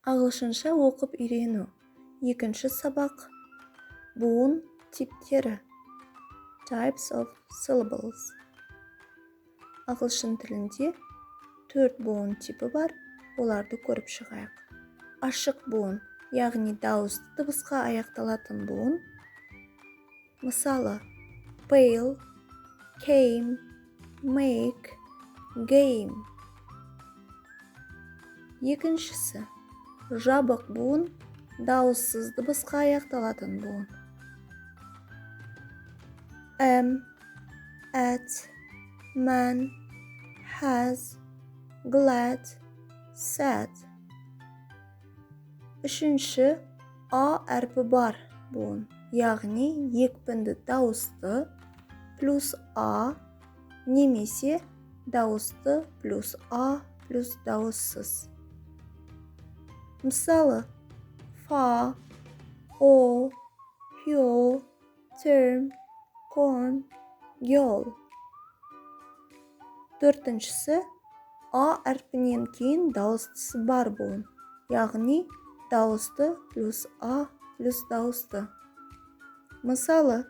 Ағылшынша оқып үйрену. Екінші сабақ. Буын типтері. Types of syllables. Ағылшын тілінде 4 буын типі бар. Оларды көріп шығайық. Ашық буын, яғни дауысты дыбысқа аяқталатын буын. Мысалы, pale, came, make, game. Екіншісі, жабық буын, дауыссыз дыбысқа аяқталатын буын. Am, at, man, has, glad, sad. Үшінші, а әрпі бар буын, яғни екпінді дауысты плюс а немесе дауысты плюс а плюс дауыссыз. Мысалы, fa, o, hyo, term, corn, yol. Төртіншісі, а әрпінен кейін дауыстысы бар буын, яғни дауысты плюс а плюс дауысты. Мысалы,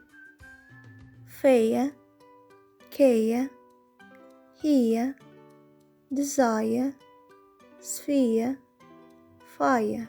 feia, keia, hia, desire, sfia, fire.